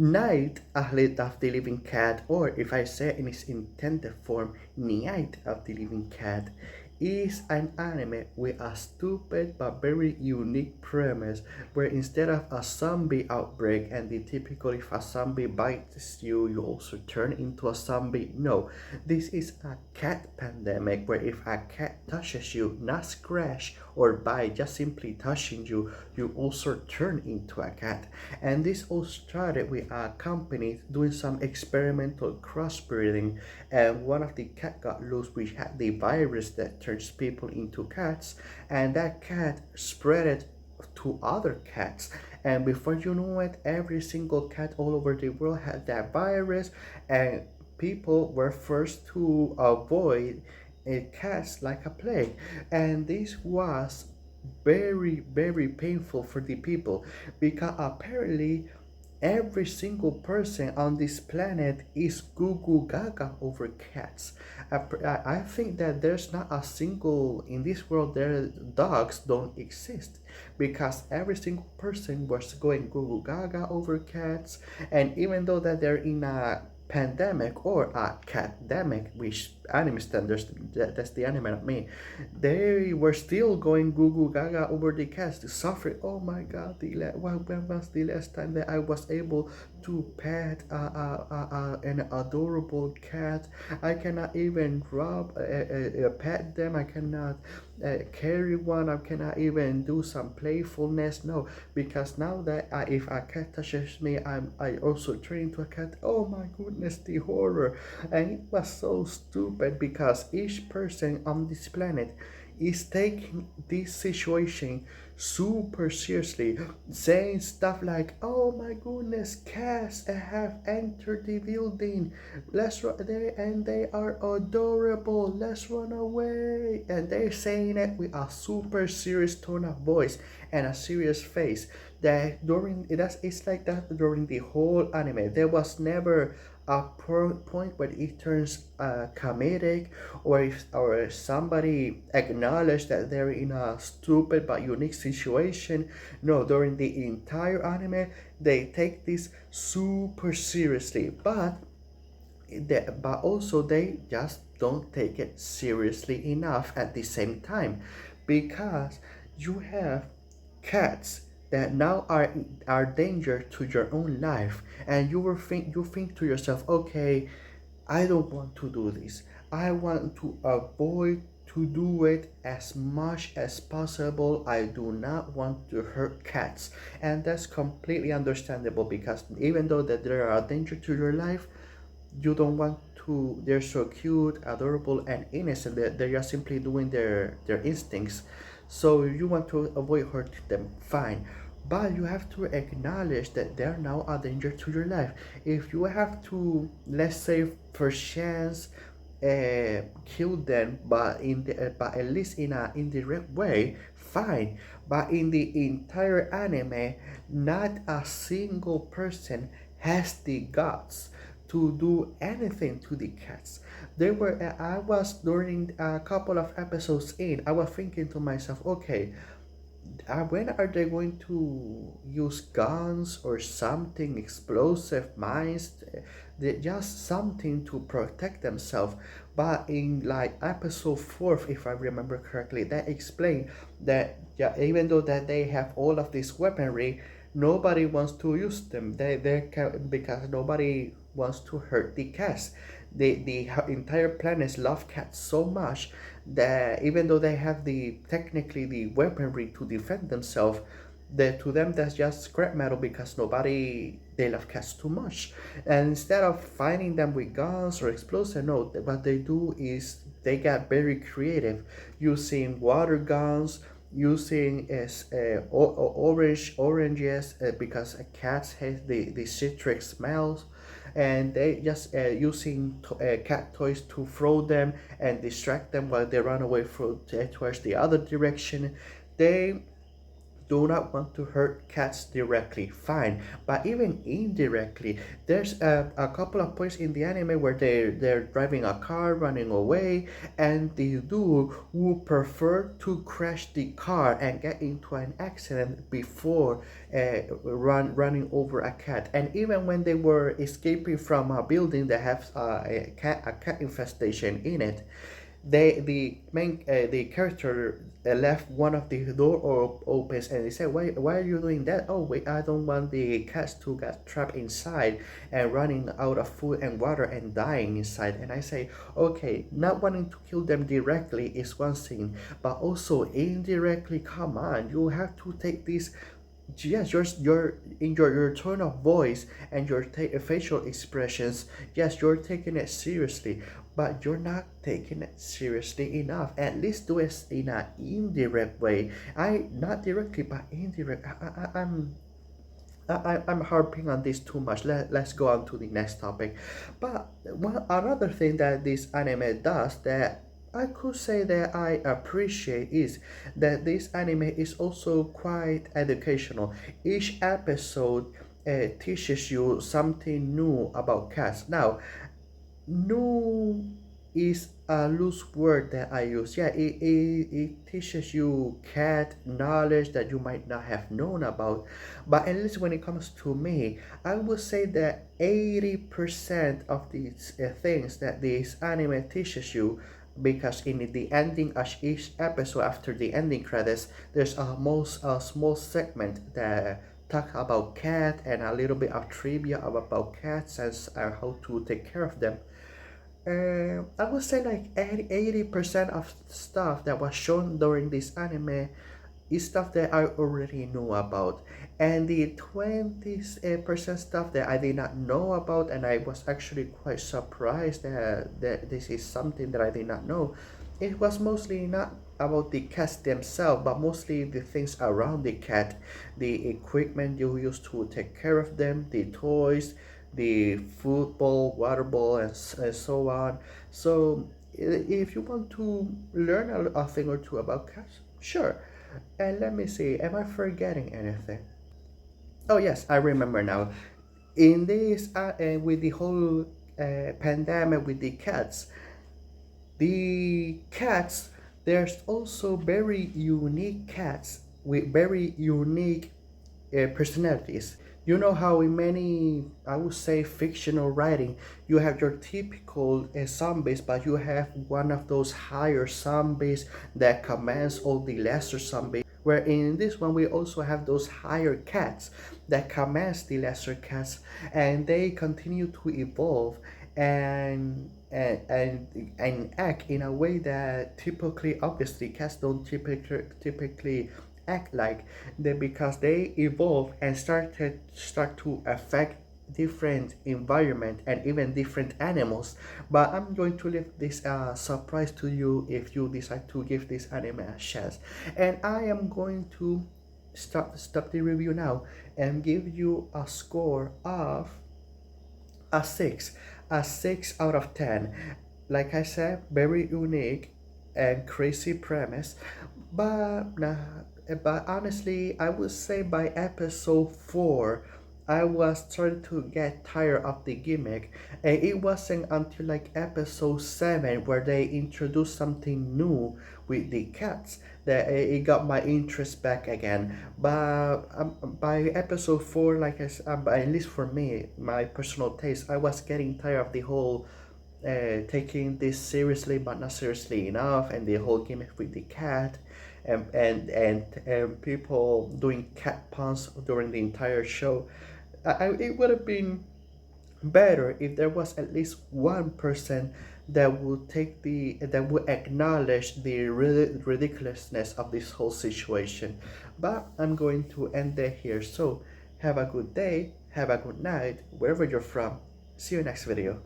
Night, Ahlit of the Living Cat, or if I say in its intended form, Nyaight of the Living Cat, is an anime with a stupid but very unique premise where instead of a zombie outbreak and the typical if a zombie bites you, you also turn into a zombie. No, this is a cat pandemic where if a cat touches you, not scratch or bite, just simply touching you, you also turn into a cat. And this all started with a company doing some experimental crossbreeding, and one of the cat got loose which had the virus that turns people into cats, and that cat spread it to other cats, and before you know it, every single cat all over the world had that virus, and people were forced to avoid cats like a plague. And this was very painful for the people because apparently every single person on this planet is goo goo gaga over cats. I think that there's not a single in this world there dogs don't exist because every single person was going goo goo gaga over cats, and even though that they're in a pandemic or a catdemic, which anime standards that's the anime not me, they were still going goo goo gaga over the cats to suffer. Oh my god, when was the last time that I was able to pet an adorable cat? I cannot even pet them. I cannot carry one. I cannot even do some playfulness. No, because now that if a cat touches me, I also turn into a cat. Oh my goodness, the horror. And it was so stupid because each person on this planet is taking this situation super seriously, saying stuff like, "Oh my goodness, cats have entered the building. Let's run there, and they are adorable. Let's run away." And they're saying it with a super serious tone of voice and a serious face. That during that's it's like that during the whole anime. There was never a point where it turns comedic, or if or somebody acknowledge that they're in a stupid but unique situation. No, during the entire anime they take this super seriously, but also they just don't take it seriously enough at the same time, because you have cats that now are danger to your own life, and you think to yourself, okay, I don't want to do this. I want to avoid to do it as much as possible. I do not want to hurt cats. And that's completely understandable because even though that they are a danger to your life, you don't want to, they're so cute, adorable, and innocent. They are simply doing their instincts, so you want to avoid hurting them, fine, but you have to acknowledge that they're now a danger to your life. If you have to, let's say, for chance, kill them, but but at least in a indirect way, fine. But in the entire anime, not a single person has the guts to do anything to the cats. They were. I was during a couple of episodes in. I was thinking to myself, okay, when are they going to use guns or something, explosive mines, just something to protect themselves? But in like episode 4, if I remember correctly, they explain that, yeah, even though that they have all of this weaponry, nobody wants to use them. Because nobody wants to hurt the cats. The entire planet love cats so much that even though they have the technically the weaponry to defend themselves, that to them that's just scrap metal because nobody, they love cats too much. And instead of fighting them with guns or explosives, no, what they do is they got very creative, using water guns, using oranges because cats have the citric smells, and they just using cat toys to throw them and distract them while they run away towards the other direction. They do not want to hurt cats directly, fine. But even indirectly, there's a couple of points in the anime where they're driving a car, running away, and the dude would prefer to crash the car and get into an accident before running over a cat. And even when they were escaping from a building that has a cat infestation in it, the character left one of the door opens, and they said, why are you doing that? Oh wait, I don't want the cats to get trapped inside and running out of food and water and dying inside. And I say, okay, not wanting to kill them directly is one thing, but also indirectly, come on, you have to take this. Yes, your in your tone of voice and your facial expressions, yes, you're taking it seriously, but you're not taking it seriously enough. At least do it in an indirect way. I not directly, but indirect. I'm harping on this too much. Let's go on to the next topic. But one another thing that this anime does that I could say that I appreciate is that this anime is also quite educational. Each episode teaches you something new about cats. Now, new is a loose word that I use. Yeah, it teaches you cat knowledge that you might not have known about. But at least when it comes to me, I would say that 80% of these things that this anime teaches you, because in the ending of each episode after the ending credits, there's a small segment that talk about cat and a little bit of trivia about cats and how to take care of them. I would say like 80% of stuff that was shown during this anime is stuff that I already knew about. And the 20% stuff that I did not know about, and I was actually quite surprised that this is something that I did not know. It was mostly not about the cats themselves, but mostly the things around the cat, the equipment you use to take care of them, the toys, the food bowl, water bowl, and so on. So if you want to learn a thing or two about cats, sure. And let me see, am I forgetting anything? Oh yes, I remember now. In this, with the whole pandemic with the cats, there's also very unique cats with very unique personalities. You know how in many, I would say, fictional writing, you have your typical zombies, but you have one of those higher zombies that commands all the lesser zombies. Where in this one, we also have those higher cats that commands the lesser cats, and they continue to evolve and act in a way that typically, obviously, cats don't typically act like they, because they evolve and start to affect different environment and even different animals. But I'm going to leave this surprise to you if you decide to give this anime a chance. And I am going to stop the review now and give you a score of a 6, a 6 out of 10. Like I said, very unique and crazy premise, but but honestly, I would say by episode 4, I was starting to get tired of the gimmick, and it wasn't until like episode 7 where they introduced something new with the cats that it got my interest back again. But by episode 4, like at least for me, my personal taste, I was getting tired of the whole taking this seriously but not seriously enough, and the whole gimmick with the cat, and people doing cat puns during the entire show. It would have been better if there was at least one person that would acknowledge the ridiculousness of this whole situation. But I'm going to end it here. So have a good day, have a good night, wherever you're from. See you next video.